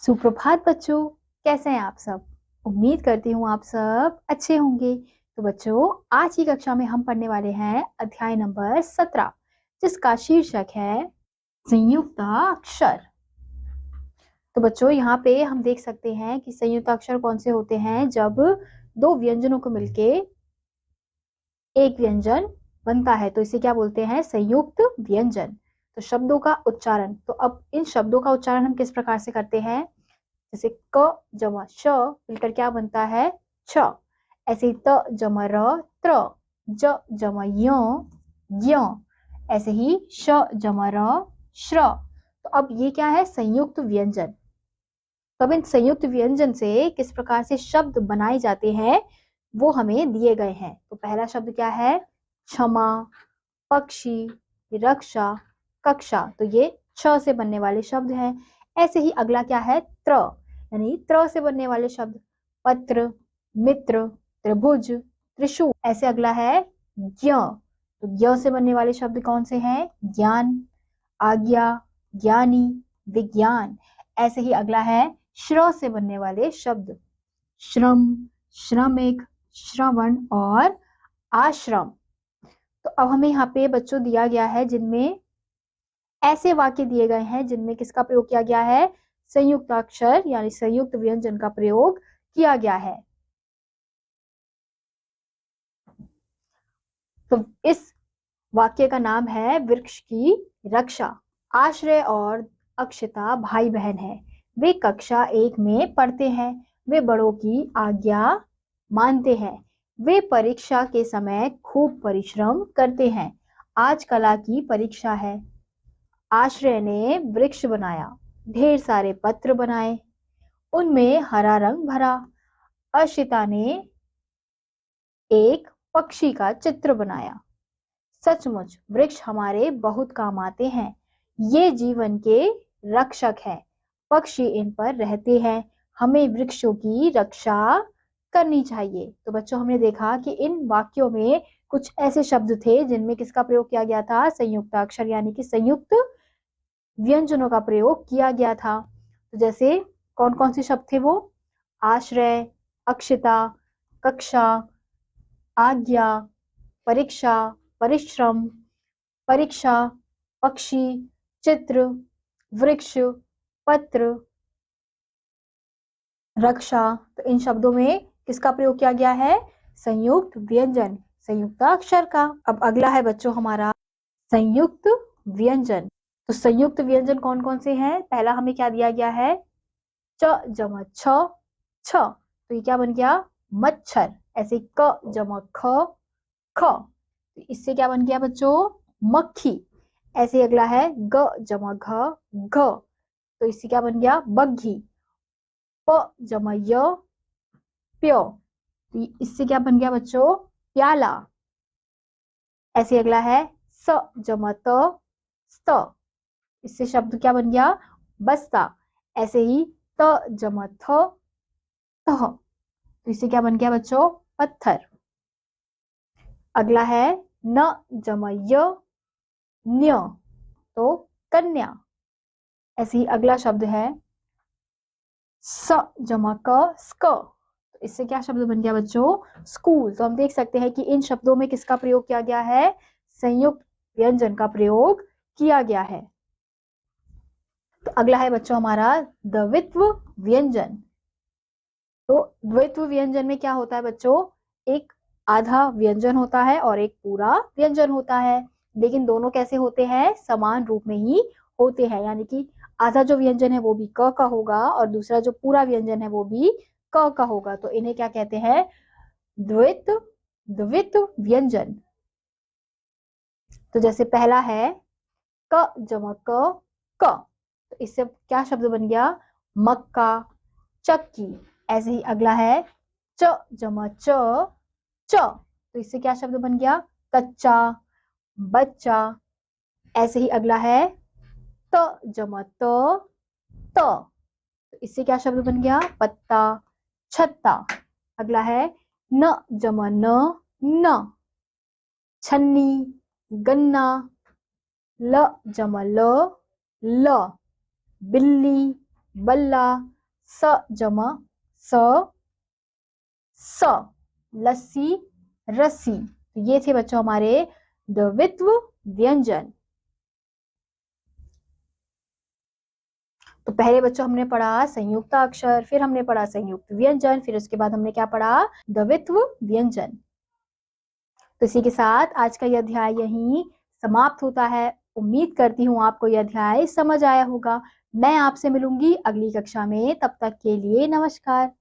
सुप्रभात बच्चों, कैसे हैं आप सब। उम्मीद करती हूँ आप सब अच्छे होंगे। तो बच्चों, आज की कक्षा में हम पढ़ने वाले हैं अध्याय नंबर 17, जिसका शीर्षक है संयुक्ताक्षर। तो बच्चों, यहाँ पे हम देख सकते हैं कि संयुक्ताक्षर कौन से होते हैं। जब दो व्यंजनों को मिलके एक व्यंजन बनता है तो इसे क्या बोलते हैं? संयुक्त व्यंजन। तो शब्दों का उच्चारण, तो अब इन शब्दों का उच्चारण हम किस प्रकार से करते हैं? जैसे क जमा श मिलकर क्या बनता है? छ। ऐसे ही त जमा र त्र, ज जमा य, ऐसे ही श जमा र श्र। तो अब ये क्या है? संयुक्त व्यंजन। तो अब इन संयुक्त व्यंजन से किस प्रकार से शब्द बनाए जाते हैं वो हमें दिए गए हैं। तो पहला शब्द क्या है? क्षमा, पक्षी, रक्षा, कक्षा। तो ये छ से बनने वाले शब्द हैं। ऐसे ही अगला क्या है? त्र, यानी त्र से बनने वाले शब्द पत्र, मित्र, त्रिभुज, त्रिशूल। ऐसे अगला है ज्ञ। तो ज्ञ से बनने वाले शब्द कौन से हैं? ज्ञान, आज्ञा, ज्ञानी, विज्ञान। ऐसे ही अगला है श्र से बनने वाले शब्द श्रम, श्रमिक, श्रवण और आश्रम। तो अब हमें यहाँ पे बच्चों दिया गया है जिनमें ऐसे वाक्य दिए गए हैं जिनमें किसका प्रयोग किया गया है? संयुक्ताक्षर यानी संयुक्त व्यंजन का प्रयोग किया गया है। तो इस वाक्य का नाम है वृक्ष की रक्षा। आश्रय और अक्षिता भाई बहन हैं। वे कक्षा 1 में पढ़ते हैं। वे बड़ों की आज्ञा मानते हैं। वे परीक्षा के समय खूब परिश्रम करते हैं। आज कला की परीक्षा है। आश्रय ने वृक्ष बनाया, ढेर सारे पत्र बनाए, उनमें हरा रंग भरा। अशिता ने एक पक्षी का चित्र बनाया। सचमुच वृक्ष हमारे बहुत काम आते हैं। ये जीवन के रक्षक हैं। पक्षी इन पर रहते हैं। हमें वृक्षों की रक्षा करनी चाहिए। तो बच्चों, हमने देखा कि इन वाक्यों में कुछ ऐसे शब्द थे जिनमें किसका प्रयोग किया गया था? संयुक्ताक्षर यानी कि संयुक्त व्यंजनों का प्रयोग किया गया था। तो जैसे कौन कौन से शब्द थे वो? आश्रय, अक्षिता, कक्षा, आज्ञा, परीक्षा, परिश्रम, परीक्षा, पक्षी, चित्र, वृक्ष, पत्र, रक्षा। तो इन शब्दों में किसका प्रयोग किया गया है? संयुक्त व्यंजन, संयुक्ताक्षर का। अब अगला है बच्चों हमारा संयुक्त व्यंजन। तो संयुक्त व्यंजन कौन कौन से हैं? पहला हमें क्या दिया गया है? च जमा छ, छ। तो ये क्या बन गया? मच्छर। ऐसे क जमा ख, ख। तो इससे क्या बन गया बच्चों? मक्खी। ऐसे अगला है ग जमा घ, घ। तो इससे क्या बन गया? बग्घी। प जमा य, प्यो। तो इससे क्या बन गया बच्चों? प्याला। ऐसे अगला है स जमा त, स्त। इससे शब्द क्या बन गया? बस्ता। ऐसे ही त जमा थ, तह। तो इससे क्या बन गया बच्चों? पत्थर। अगला है न जमा य, न्य। तो कन्या। ऐसे ही अगला शब्द है स जमा क, स्क। तो इससे क्या शब्द बन गया बच्चों? स्कूल। तो हम देख सकते हैं कि इन शब्दों में किसका प्रयोग किया गया है? संयुक्त व्यंजन का प्रयोग किया गया है। तो अगला है बच्चों हमारा द्वित्व व्यंजन। तो द्वित्व व्यंजन में क्या होता है बच्चों? एक आधा व्यंजन होता है और एक पूरा व्यंजन होता है, लेकिन दोनों कैसे होते हैं? समान रूप में ही होते हैं। यानी कि आधा जो व्यंजन है वो भी क का होगा और दूसरा जो पूरा व्यंजन है वो भी क का होगा। तो इन्हें क्या कहते हैं? द्वित्व व्यंजन। तो जैसे पहला है क जमा क, क। तो इससे क्या शब्द बन गया? मक्का, चक्की। ऐसे ही अगला है च जमा च, च। तो इससे क्या शब्द बन गया? कच्चा, बच्चा। ऐसे ही अगला है त जमा त, त। तो इससे क्या शब्द बन गया? पत्ता, छत्ता। अगला है न जमा न, न। छन्नी, गन्ना। ल जमा ल, ल। बिल्ली, बल्ला, स जमा स, स लस्सी, रस्सी। तो ये थे बच्चों हमारे द्वित्व व्यंजन। तो पहले बच्चों हमने पढ़ा संयुक्त अक्षर, फिर हमने पढ़ा संयुक्त व्यंजन, फिर उसके बाद हमने क्या पढ़ा, द्वित्व व्यंजन। तो इसी के साथ आज का यह अध्याय यहीं समाप्त होता है। उम्मीद करती हूँ आपको यह अध्याय समझ आया होगा। मैं आपसे मिलूंगी अगली कक्षा में, तब तक के लिए नमस्कार।